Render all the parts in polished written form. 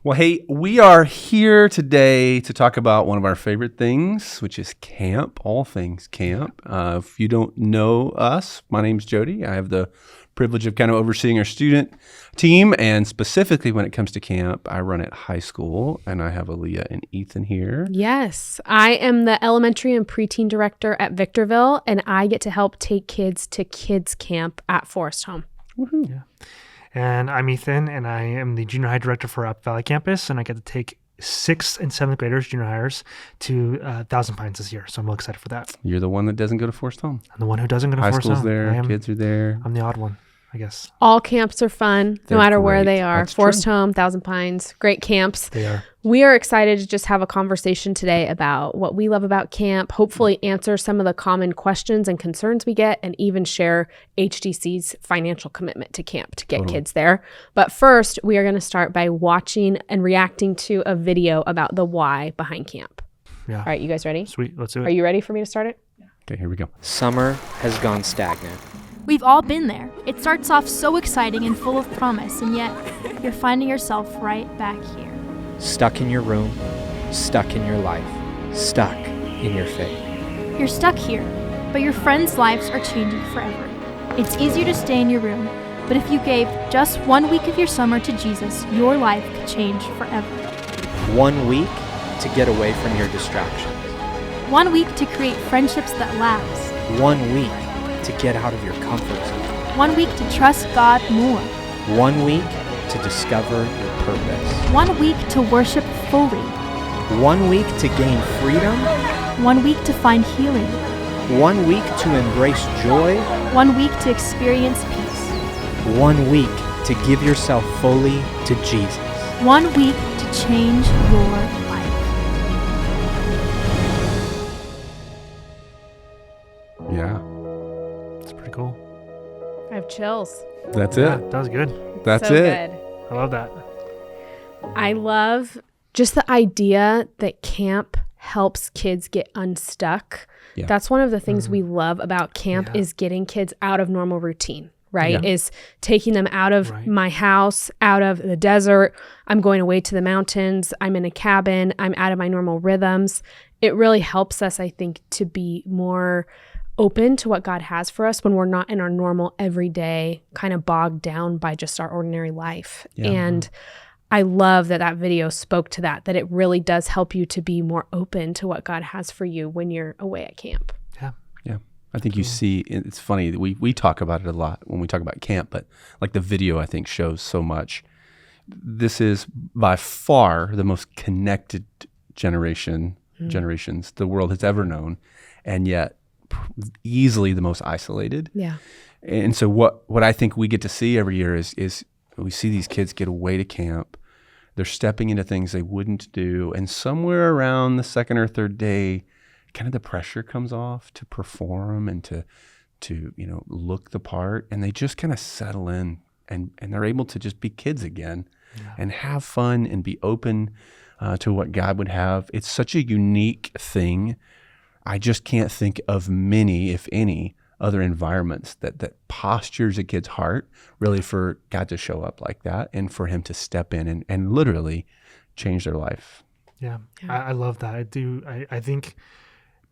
Well, hey, we are here today to talk about one of our favorite things, which is camp, all things camp. If you don't know us, my name's Jody. I have the privilege of kind of overseeing our student team, and specifically when it comes to camp, I run at high school, and I have Aleah and Ethan here. Yes, I am the elementary and preteen director at Victorville, and I get to help take kids to kids camp at Forest Home. Woohoo. Yeah. And I'm Ethan, and I am the junior high director for Up Valley Campus, and I get to take 6th and 7th graders, junior hires, to Thousand Pines this year. So I'm real excited for that. You're the one that doesn't go to Forest Home. I'm the one who doesn't go to High Forest Home. school's there, kids are there. I'm the odd one, I guess. All camps are fun, They're no matter where great. they are. That's Forest true. Home, Thousand Pines, great camps. They are. We are excited to just have a conversation today about what we love about camp, hopefully answer some of the common questions and concerns we get, and even share HDC's financial commitment to camp to get kids there. But first, we are going to start by watching and reacting to a video about the why behind camp. Yeah. All right, you guys ready? Sweet. Let's do it. Are you ready for me to start it? Okay, here we go. Summer has gone stagnant. We've all been there. It starts off so exciting and full of promise, and yet you're finding yourself right back here. Stuck in your room, stuck in your life, stuck in your faith. You're stuck here, but your friends' lives are changing forever. It's easier to stay in your room, but if you gave just 1 week of your summer to Jesus, your life could change forever. 1 week to get away from your distractions. 1 week to create friendships that last. 1 week to get out of your comfort zone. 1 week to trust God more. 1 week to discover your purpose. 1 week to worship fully. 1 week to gain freedom. 1 week to find healing. 1 week to embrace joy. 1 week to experience peace. 1 week to give yourself fully to Jesus. 1 week to change your life. Yeah, It's pretty cool. I have chills. that's Yeah, it. that was good. That's So it. good. I love that. I love just the idea that camp helps kids get unstuck. Yeah. That's one of the things we love about camp Yeah. is getting kids out of normal routine, right? Yeah. Is taking them out of Right. my house, out of the desert. I'm going away to the mountains. I'm in a cabin. I'm out of my normal rhythms. It really helps us, I think, to be more open to what God has for us when we're not in our normal everyday kind of bogged down by just our ordinary life. Yeah. And I love that that video spoke to that it really does help you to be more open to what God has for you when you're away at camp. Yeah. Yeah. I think you see, it's funny, that we talk about it a lot when we talk about camp, but like the video, I think, shows so much. This is by far the most connected generations the world has ever known, and yet easily the most isolated. Yeah. And so what I think we get to see every year is we see these kids get away to camp. They're stepping into things they wouldn't do. And somewhere around the second or third day, kind of the pressure comes off to perform and to look the part. And they just kind of settle in and they're able to just be kids again and have fun and be open to what God would have. It's such a unique thing. I just can't think of many, if any, other environments that postures a kid's heart really for God to show up like that and for him to step in and literally change their life. Yeah. I love that. I do. I think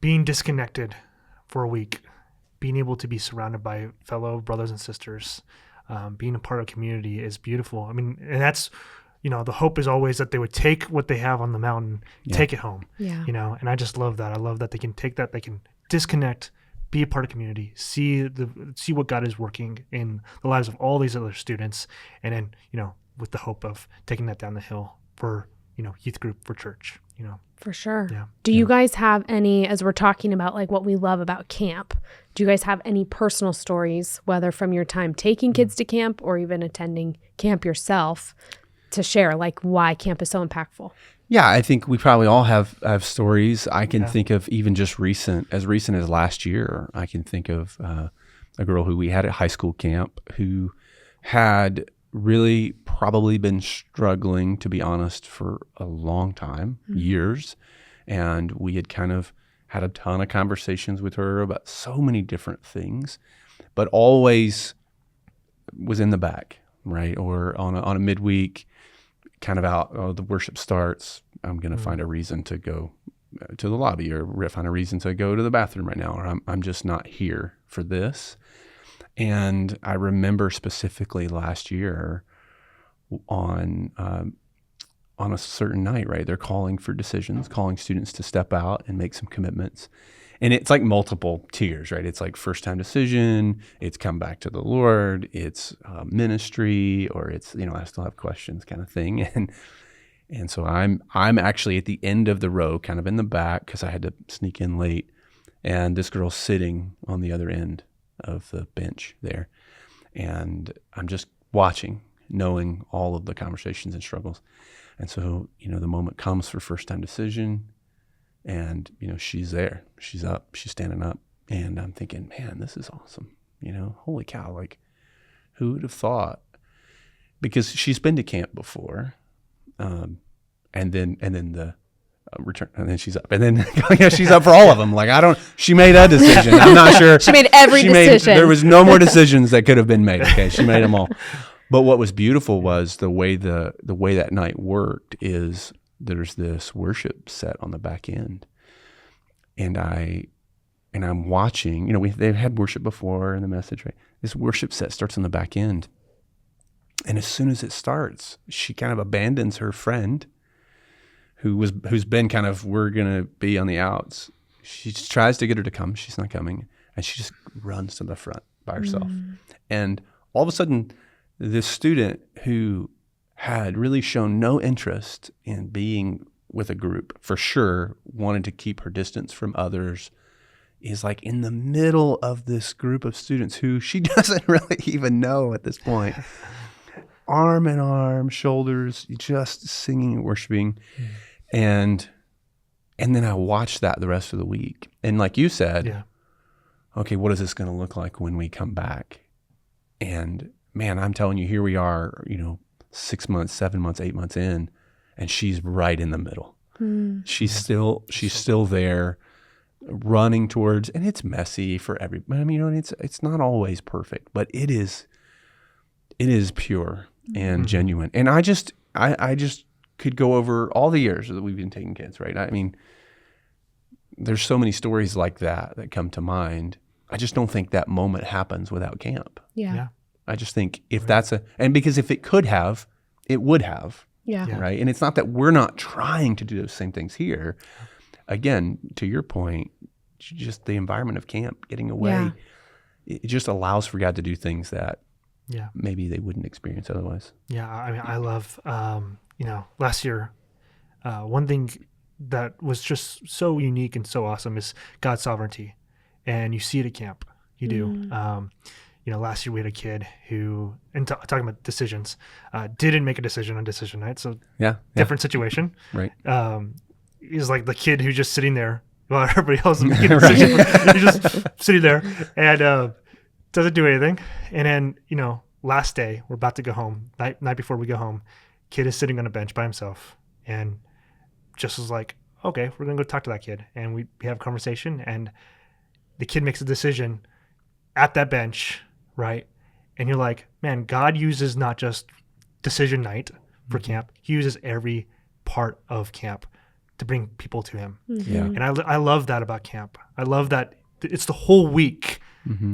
being disconnected for a week, being able to be surrounded by fellow brothers and sisters, being a part of community is beautiful. I mean, and that's, the hope is always that they would take what they have on the mountain, take it home, Yeah. and I just love that. I love that they can take that, they can disconnect, be a part of community, see what God is working in the lives of all these other students, and then, with the hope of taking that down the hill for, youth group, for church, For sure. Yeah. Do you guys have any, as we're talking about like what we love about camp, do you guys have any personal stories, whether from your time taking kids to camp or even attending camp yourself, to share like why camp is so impactful? Yeah, I think we probably all have stories. I can think of even just recent as last year. I can think of a girl who we had at high school camp who had really probably been struggling, to be honest, for a long time, years. And we had kind of had a ton of conversations with her about so many different things, but always was in the back, right? Or on a midweek kind of out. Oh, the worship starts. I'm going to find a reason to go to the lobby, or find a reason to go to the bathroom right now, or I'm just not here for this. And I remember specifically last year on a certain night, right? They're calling for decisions, calling students to step out and make some commitments. And it's like multiple tiers, right? It's like first time decision, it's come back to the Lord, it's ministry, or it's, I still have questions kind of thing. And so I'm actually at the end of the row, kind of in the back, because I had to sneak in late. And this girl's sitting on the other end of the bench there. And I'm just watching, knowing all of the conversations and struggles. And so, the moment comes for first time decision, and, she's there, she's up, she's standing up. And I'm thinking, man, this is awesome. Holy cow, like, who would have thought? Because she's been to camp before. And then the return, and then she's up, and then she's up for all of them. Like, she made a decision. I'm not sure. She made every decision. There was no more decisions that could have been made. Okay. She made them all. But what was beautiful was the way that night worked is there's this worship set on the back end. And I'm watching, they've had worship before in the message, right? This worship set starts on the back end. And as soon as it starts, she kind of abandons her friend who's been kind of, we're going to be on the outs. She just tries to get her to come. She's not coming. And she just runs to the front by herself. And all of a sudden, this student who had really shown no interest in being with a group, for sure, wanted to keep her distance from others, is like in the middle of this group of students who she doesn't really even know at this point. Arm in arm, shoulders, just singing and worshiping. And then I watched that the rest of the week. And like you said, okay, what is this going to look like when we come back? And man, I'm telling you, here we are, 6 months, 7 months, 8 months in, and she's right in the middle. She's still there, running towards, and it's messy for everybody. I mean, it's not always perfect, but it is pure and genuine. And I just could go over all the years that we've been taking kids, right? I mean, there's so many stories like that come to mind. I just don't think that moment happens without camp. Yeah. I just think if because if it could have, it would have. Yeah. Right. And it's not that we're not trying to do those same things here. Again, to your point, just the environment of camp, getting away, it just allows for God to do things that maybe they wouldn't experience otherwise. Yeah. I mean, I love, last year, one thing that was just so unique and so awesome is God's sovereignty. And you see it at camp. You do. Last year we had a kid who, and talking about decisions, didn't make a decision on decision night. So different situation. Right. He's like the kid who's just sitting there while everybody else is making a decision. He's just sitting there and doesn't do anything. And then, last day, we're about to go home. Night before we go home, kid is sitting on a bench by himself and just was like, okay, we're going to go talk to that kid. And we have a conversation, and the kid makes a decision at that bench, right? And you're like, man, God uses not just decision night for camp. He uses every part of camp to bring people to him. Yeah. And I love that about camp. I love that it's the whole week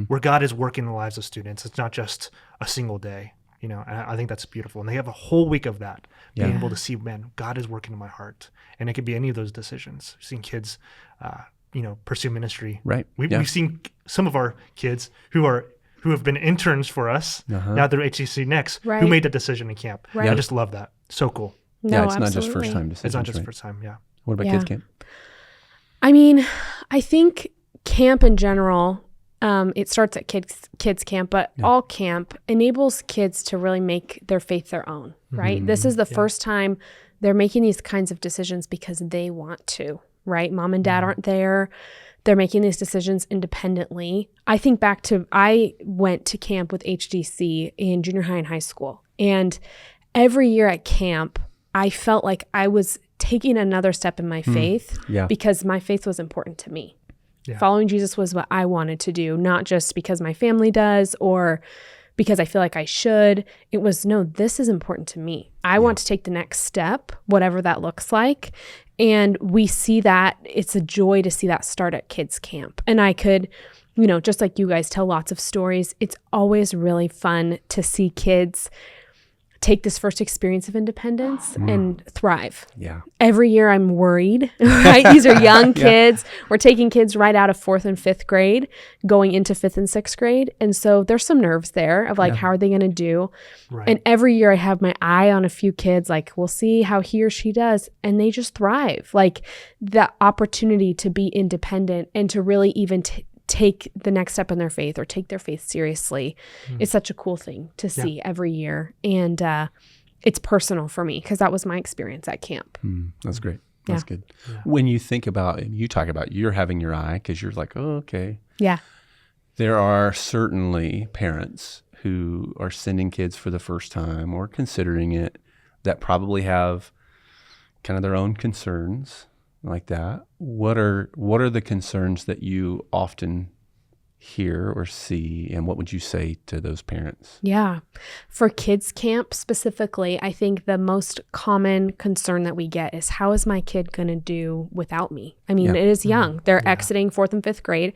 where God is working in the lives of students. It's not just a single day, and I think that's beautiful. And they have a whole week of that, being able to see, man, God is working in my heart. And it could be any of those decisions. We've seen kids, pursue ministry. Right. We've seen some of our kids who have been interns for us. Now they're HCC Next, who made that decision in camp. Right. I just love that. So cool. No, it's absolutely. not just first time decisions. It's not just first time. Yeah. What about kids camp? I mean, I think camp in general, it starts at kids camp, but all camp enables kids to really make their faith their own, right? This is the first time they're making these kinds of decisions because they want to, right? Mom and dad aren't there. They're making these decisions independently. I think back to, I went to camp with HDC in junior high and high school. And every year at camp, I felt like I was taking another step in my faith because my faith was important to me. Yeah. Following Jesus was what I wanted to do, not just because my family does or because I feel like I should. It was, no, this is important to me. I want to take the next step, whatever that looks like. And we see that it's a joy to see that start at kids camp. And I could, just like you guys tell lots of stories, it's always really fun to see kids take this first experience of independence and thrive. Yeah. Every year I'm worried, right? These are young kids. We're taking kids right out of 4th and 5th grade, going into 5th and 6th grade. And so there's some nerves there of like, how are they going to do? Right. And every year I have my eye on a few kids, like we'll see how he or she does. And they just thrive. Like the opportunity to be independent and to really even take the next step in their faith or take their faith seriously is such a cool thing to see every year. And it's personal for me because that was my experience at camp. That's great. That's good. Yeah. When you think about, and you talk about you're having your eye because you're like, oh, okay. Yeah. There are certainly parents who are sending kids for the first time or considering it that probably have kind of their own concerns like that. What are the concerns that you often hear or see, and what would you say to those parents? Yeah. For kids camp specifically, I think the most common concern that we get is, how is my kid going to do without me? I mean, it is young. They're exiting 4th and 5th grade,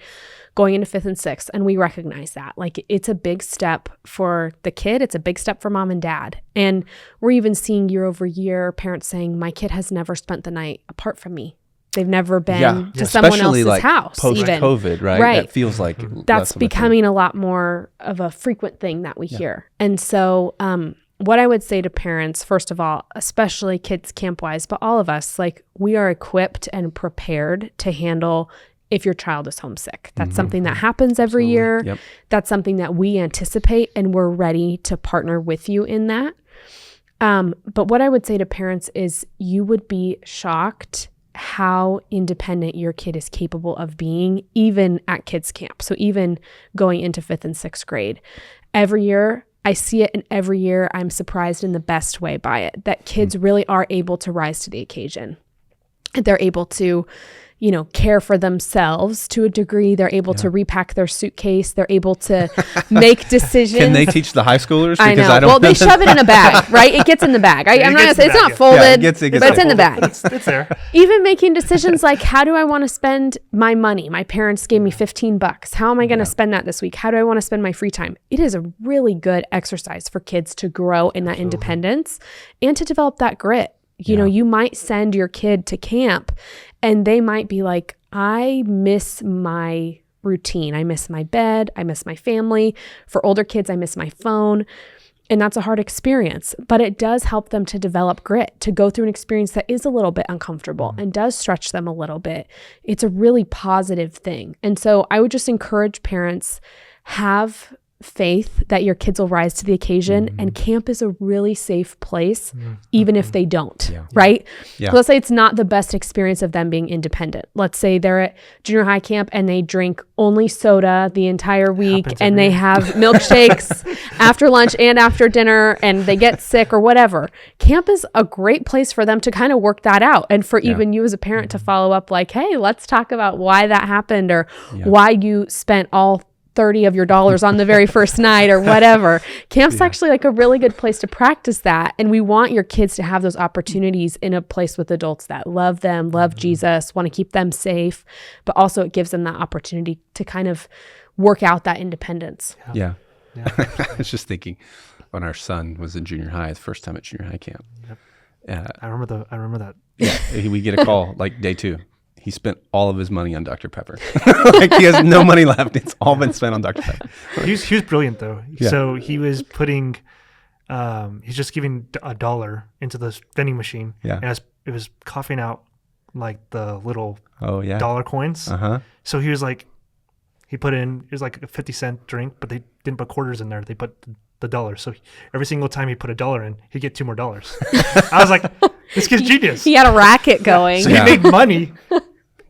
going into 5th and 6th, and we recognize that. Like, it's a big step for the kid. It's a big step for mom and dad. And we're even seeing year over year parents saying, my kid has never spent the night apart from me. They've never been to someone else's like house. Post-COVID, right? Right. That feels like that's becoming a lot more of a frequent thing that we hear. And so what I would say to parents, first of all, especially kids camp-wise, but all of us, like, we are equipped and prepared to handle if your child is homesick. That's something that happens every year. Yep. That's something that we anticipate, and we're ready to partner with you in that. But what I would say to parents is, you would be shocked how independent your kid is capable of being, even at kids camp. So even going into 5th and 6th grade, every year I see it, and every year I'm surprised in the best way by it, that kids really are able to rise to the occasion. They're able to, care for themselves to a degree. They're able to repack their suitcase. They're able to make decisions. Can they teach the high schoolers? I know. Well, they shove it in a bag, right? It gets in the bag. I'm not going to say it's not folded, but it's in the bag. It's there. Even making decisions like, how do I want to spend my money? My parents gave me $15. How am I going to spend that this week? How do I want to spend my free time? It is a really good exercise for kids to grow in that independence and to develop that grit. You might send your kid to camp and they might be like, I miss my routine. I miss my bed. I miss my family. For older kids, I miss my phone. And that's a hard experience, but it does help them to develop grit, to go through an experience that is a little bit uncomfortable and does stretch them a little bit. It's a really positive thing. And so I would just encourage parents, have faith that your kids will rise to the occasion, and camp is a really safe place, even if they don't, right? Yeah. So let's say it's not the best experience of them being independent. Let's say they're at junior high camp and they drink only soda the entire week, and they have milkshakes after lunch and after dinner, and they get sick or whatever. Camp is a great place for them to kind of work that out, and for even you as a parent to follow up like, hey, let's talk about why that happened, or why you spent all 30 of your dollars on the very first night or whatever. Camp's actually like a really good place to practice that. And we want your kids to have those opportunities in a place with adults that love them, love Jesus, want to keep them safe, but also it gives them that opportunity to kind of work out that independence. Yeah. I was just thinking when our son was in junior high, the first time at junior high camp. I remember that. Yeah. We get a call like day 2. He spent all of his money on Dr. Pepper. Like, he has no money left. It's all been spent on Dr. Pepper. He was brilliant though. Yeah. So he was putting, he's just giving $1 into the vending machine. Yeah. And it was coughing out like the little dollar coins. So he was like, he put in, it was like a 50-cent drink, but they didn't put quarters in there. They put the dollar. So every single time he put $1 in, he'd get $2 more. I was like, this kid's genius. He had a racket going. So he made money.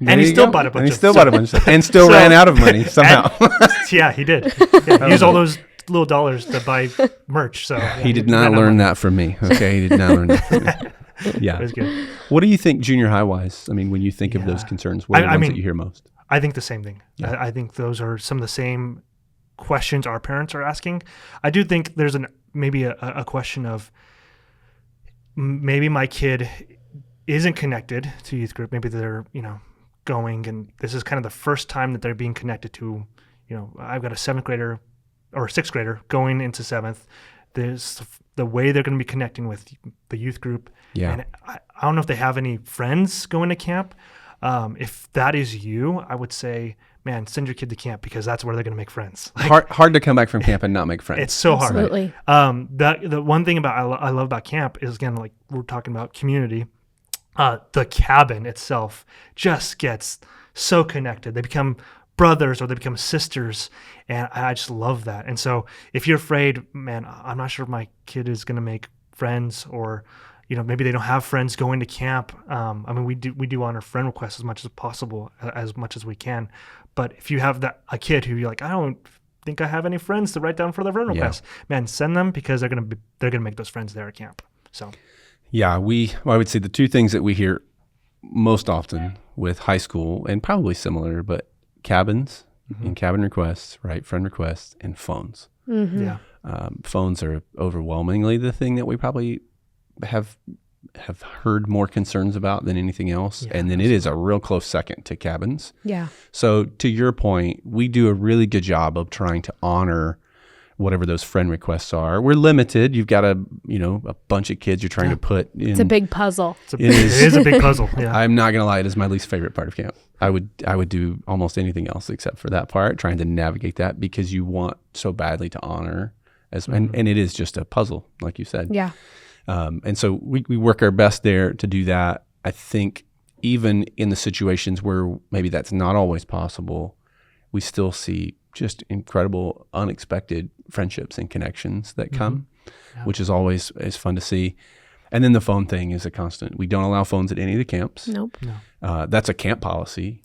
And he still bought a bunch of stuff. And still ran out of money somehow. Yeah, he did. Yeah, he used all those little dollars to buy merch. So he did not learn that from me. Okay, he did not learn that from me. Yeah. It was good. What do you think junior high wise? I mean, when you think of those concerns, what are the ones that you hear most? I think the same thing. Yeah. I think those are some of the same questions our parents are asking. I do think there's maybe a question of maybe my kid isn't connected to youth group. Maybe they're, going, and this is kind of the first time that they're being connected to, I've got a 7th grader or 6th grader going into 7th. There's the way they're going to be connecting with the youth group. Yeah. And I don't know if they have any friends going to camp. If that is you, I would say, man, send your kid to camp, because that's where they're going to make friends. Hard to come back from camp and not make friends. It's so hard. Absolutely. The one thing I love about camp is, again, like we're talking about community. The cabin itself just gets so connected. They become brothers or they become sisters, and I just love that. And so if you're afraid, man, I'm not sure if my kid is going to make friends, or maybe they don't have friends going to camp. We do honor friend requests as much as possible, as much as we can. But if you have a kid who you're like, I don't think I have any friends to write down for their friend request, man, send them, because they're gonna make those friends there at camp. So. Yeah, I would say the 2 things that we hear most often with high school, and probably similar, but cabins and cabin requests, right? Friend requests and phones. Mm-hmm. Yeah. Phones are overwhelmingly the thing that we probably have heard more concerns about than anything else. Yeah, and then it is a real close second to cabins. Yeah. So to your point, we do a really good job of trying to honor whatever those friend requests are. We're limited. You've got a bunch of kids you're trying to put in. It's a big puzzle. It is a big puzzle. Yeah. I'm not going to lie. It is my least favorite part of camp. I would do almost anything else except for that part, trying to navigate that, because you want so badly to honor and it is just a puzzle, like you said. Yeah. And so we work our best there to do that. I think even in the situations where maybe that's not always possible, we still see just incredible, unexpected friendships and connections that come, which is always fun to see. And then the phone thing is a constant. We don't allow phones at any of the camps. Nope. No. That's a camp policy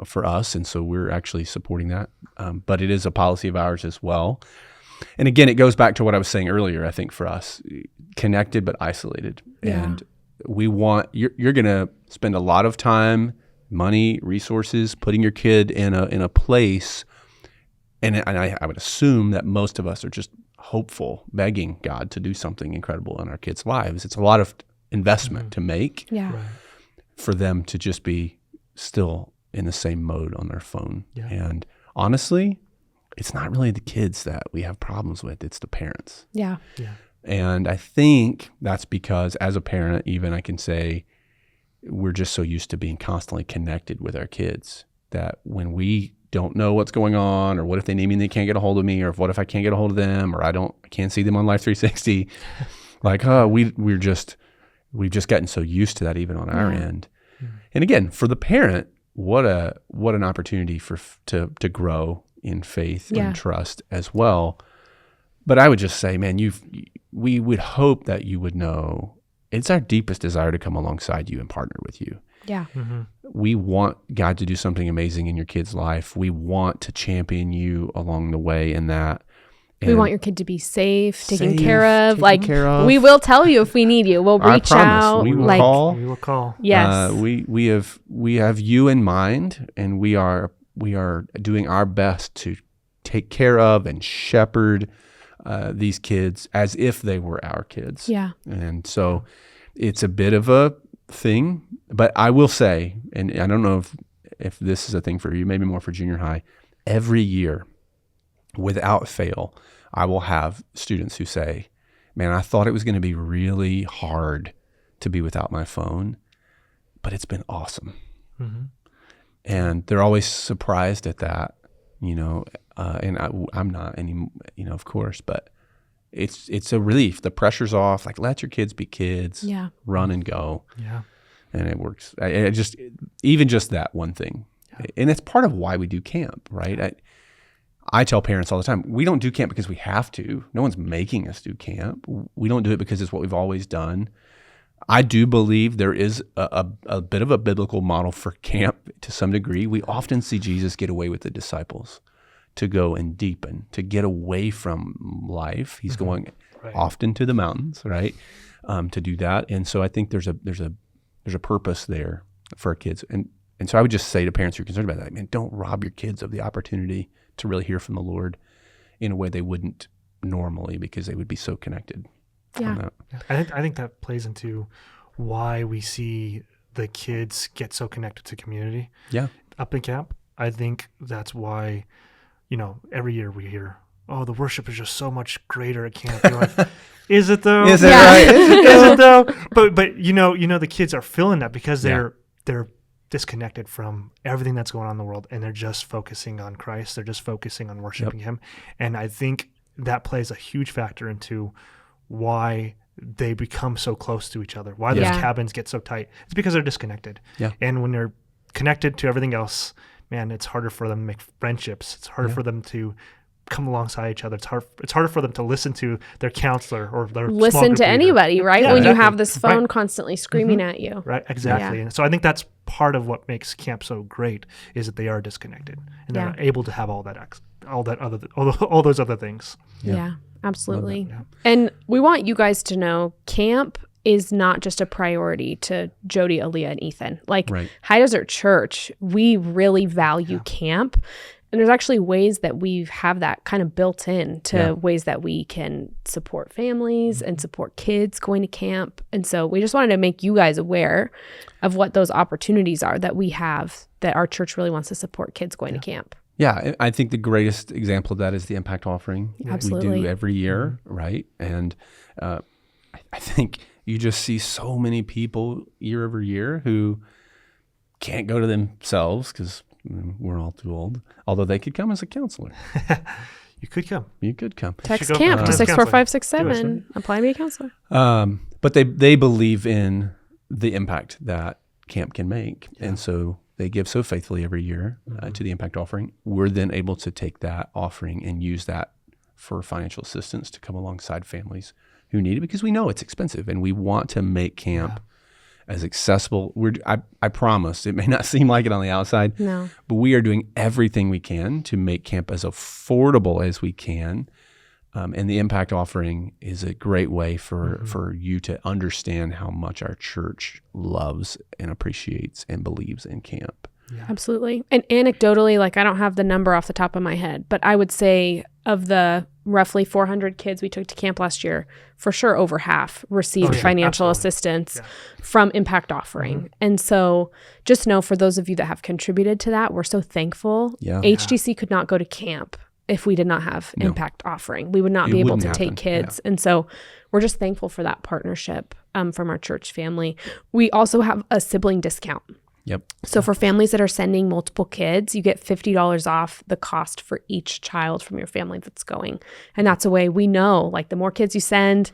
for us, and so we're actually supporting that. But it is a policy of ours as well. And again, it goes back to what I was saying earlier, I think, for us, connected but isolated. Yeah. And we want, you're going to spend a lot of time, money, resources, putting your kid in a place. And I would assume that most of us are just hopeful, begging God to do something incredible in our kids' lives. It's a lot of investment to make for them to just be still in the same mode on their phone. Yeah. And honestly, it's not really the kids that we have problems with. It's the parents. Yeah. Yeah. And I think that's because as a parent, even I can say, we're just so used to being constantly connected with our kids that when we don't know what's going on, or what if they need me and they can't get a hold of me, or what if I can't get a hold of them, or I can't see them on Life 360, like, we've just gotten so used to that even on our end. And again, for the parent, what an opportunity to grow in faith and trust as well. But I would just say, man, we would hope that you would know it's our deepest desire to come alongside you and partner with you. Yeah. Mm-hmm. We want God to do something amazing in your kid's life. We want to champion you along the way in that. We want your kid to be safe, taken care of. We will tell you if we need you. We'll reach out. We will call. We will call. Yes. We have you in mind, and we are doing our best to take care of and shepherd these kids as if they were our kids. Yeah. And so it's a bit of a thing, but I will say, and I don't know if this is a thing for you, maybe more for junior high, every year, without fail, I will have students who say, man, I thought it was going to be really hard to be without my phone, but it's been awesome. Mm-hmm. And they're always surprised at that, and I'm not any, of course, but it's a relief. The pressure's off. Like, let your kids be kids. Yeah. Run and go. Yeah. And it works. Even just that one thing. Yeah. And it's part of why we do camp, right? I tell parents all the time, we don't do camp because we have to. No one's making us do camp. We don't do it because it's what we've always done. I do believe there is a bit of a biblical model for camp to some degree. We often see Jesus get away with the disciples to go and deepen, to get away from life. He's going often to the mountains, right, to do that. And so I think there's a purpose there for our kids. And so I would just say to parents who are concerned about that, man, don't rob your kids of the opportunity to really hear from the Lord. in a way they wouldn't normally because they would be so connected. Yeah. On that. I think that plays into why we see the kids get so connected to community. Yeah. Up in camp. I think that's why, every year we hear, oh, the worship is just so much greater at camp. You're like, is it though? Is it right? Is it though? But the kids are feeling that because they're disconnected from everything that's going on in the world, and they're just focusing on Christ. They're just focusing on worshiping Him. And I think that plays a huge factor into why they become so close to each other, why those cabins get so tight. It's because they're disconnected. Yeah. And when they're connected to everything else, man, it's harder for them to make friendships. It's harder for them to come alongside each other. It's harder for them to listen to their counselor or their listen to anybody, right? Yeah, when exactly. you have this phone constantly screaming at you. Right, exactly. Yeah. And so I think that's part of what makes camp so great is that they are disconnected and they're not able to have all those other things. Yeah, absolutely. Yeah. And we want you guys to know camp is not just a priority to Jody, Aleah, and Ethan. Like High Desert Church, we really value camp. And there's actually ways that we have that kind of built in to ways that we can support families and support kids going to camp. And so we just wanted to make you guys aware of what those opportunities are that we have, that our church really wants to support kids going to camp. Yeah, I think the greatest example of that is the impact offering Absolutely. we do every year, right? And I think you just see so many people year over year who can't go to themselves because we're all too old, although they could come as a counselor. You could come. Text camp to 64567. Apply to be a counselor. But they believe in the impact that camp can make. And so they give so faithfully every year to the impact offering. We're then able to take that offering and use that for financial assistance to come alongside families who need it, because we know it's expensive and we want to make camp as accessible. I promise, it may not seem like it on the outside, but we are doing everything we can to make camp as affordable as we can. And the impact offering is a great way for you to understand how much our church loves and appreciates and believes in camp. Yeah. Absolutely. And anecdotally, like I don't have the number off the top of my head, but I would say of the roughly 400 kids we took to camp last year, for sure over half received financial assistance from impact offering. And so just know, for those of you that have contributed to that, we're so thankful. HDC could not go to camp if we did not have impact offering. We would not be able to take kids. And so we're just thankful for that partnership from our church family. We also have a sibling discount. So for families that are sending multiple kids, you get $50 off the cost for each child from your family that's going. And that's a way we know, like the more kids you send,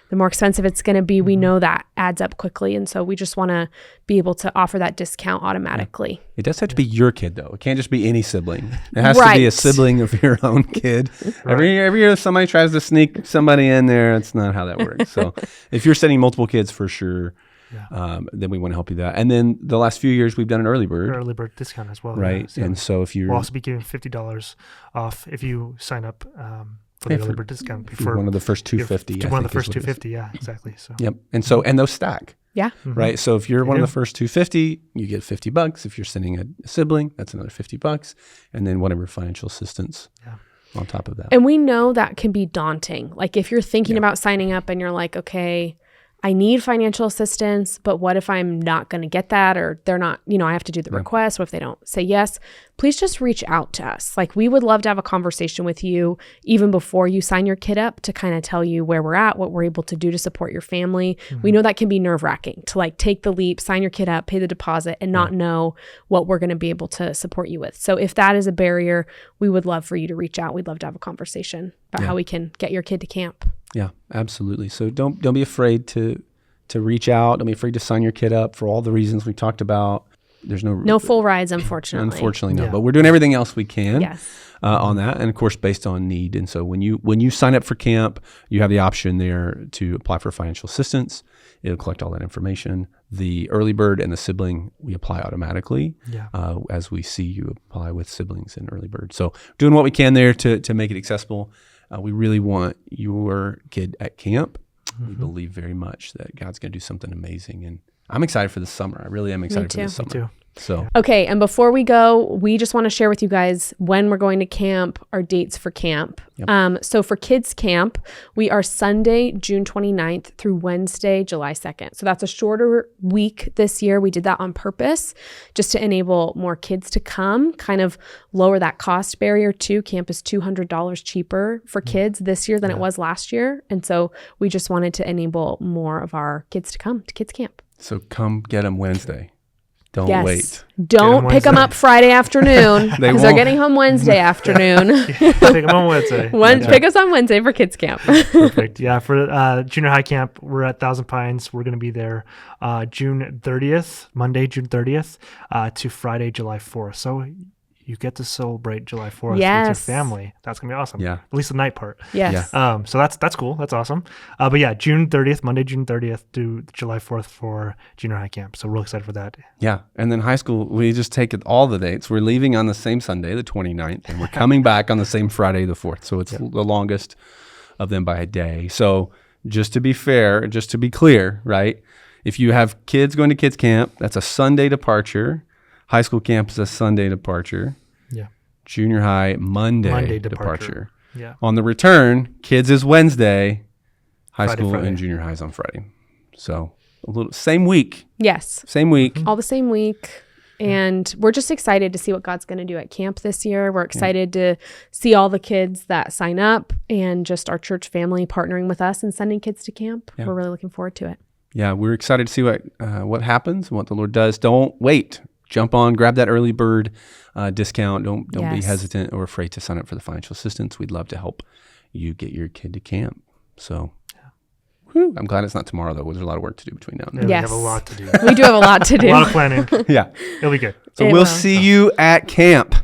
the more expensive it's going to be. We know that adds up quickly. And so we just want to be able to offer that discount automatically. It does have to be your kid, though. It can't just be any sibling. It has to be a sibling of your own kid. Every year somebody tries to sneak somebody in there. That's not how that works. So if you're sending multiple kids, for sure, then we want to help you that. And then the last few years we've done an early bird discount as well. Right. So and so if we'll also be giving $50 off if you sign up for the early bird discount before one of the first 250. One of the first 250. Yeah, exactly. So And so, and those stack. Yeah. Right. So if you're one of the first 250, you get $50. If you're sending a sibling, that's another $50. And then whatever financial assistance on top of that. And we know that can be daunting. Like if you're thinking about signing up and you're like, okay, I need financial assistance, but what if I'm not going to get that, or they're not, I have to do the request. What if they don't say yes? Please just reach out to us. Like we would love to have a conversation with you even before you sign your kid up to kind of tell you where we're at, what we're able to do to support your family. We know that can be nerve-wracking to like take the leap, sign your kid up, pay the deposit, and not know what we're going to be able to support you with. So if that is a barrier, we would love for you to reach out. We'd love to have a conversation about how we can get your kid to camp. Yeah, absolutely. So don't be afraid to reach out. Don't be afraid to sign your kid up for all the reasons we talked about. There's no full rides, unfortunately. Unfortunately, no. But we're doing everything else we can on that, and of course based on need. And so when you sign up for camp, you have the option there to apply for financial assistance. It'll collect all that information. The early bird and the sibling, we apply automatically as we see you apply with siblings and early bird. So doing what we can there to make it accessible. We really want your kid at camp. We believe very much that God's going to do something amazing. And I'm excited for the summer. I really am excited for the summer. Me too. So Okay, and before we go, we just want to share with you guys when we're going to camp, our dates for camp. Yep. So for kids camp, we are Sunday, June 29th through Wednesday, July 2nd. So that's a shorter week this year. We did that on purpose just to enable more kids to come, kind of lower that cost barrier too. Camp is $200 cheaper for kids this year than it was last year. And so we just wanted to enable more of our kids to come to kids camp. So come get them Wednesday. Don't wait. Don't pick them up Friday afternoon because they're getting home Wednesday afternoon. Pick them on Wednesday. Pick us on Wednesday for kids camp. Perfect. Yeah, for junior high camp, we're at Thousand Pines. We're going to be there June 30th, Monday, June 30th to Friday, July 4th. So you get to celebrate July 4th with your family. That's going to be awesome. Yeah. At least the night part. Yes. Yeah. So that's cool. That's awesome. But yeah, June 30th, Monday, June 30th to July 4th for junior high camp. So we're really excited for that. Yeah. And then high school, we just take all the dates. We're leaving on the same Sunday, the 29th, and we're coming back on the same Friday, the 4th. So it's the longest of them by a day. So just to be fair, just to be clear, right? If you have kids going to kids camp, that's a Sunday departure. High school camp is a Sunday departure. Yeah. Junior high, Monday departure. Yeah. On the return, kids is Wednesday, high school Friday. and junior high is on Friday. So a little same week. Yes. Same week. All the same week. And we're just excited to see what God's going to do at camp this year. We're excited to see all the kids that sign up and just our church family partnering with us and sending kids to camp. Yeah. We're really looking forward to it. Yeah, we're excited to see what happens and what the Lord does. Don't wait. Jump on, grab that early bird discount. Don't be hesitant or afraid to sign up for the financial assistance. We'd love to help you get your kid to camp. So I'm glad it's not tomorrow, though. There's a lot of work to do between now and then. We have a lot to do. We do have a lot to do. A lot of planning. Yeah. It'll be good. So we'll see you at camp.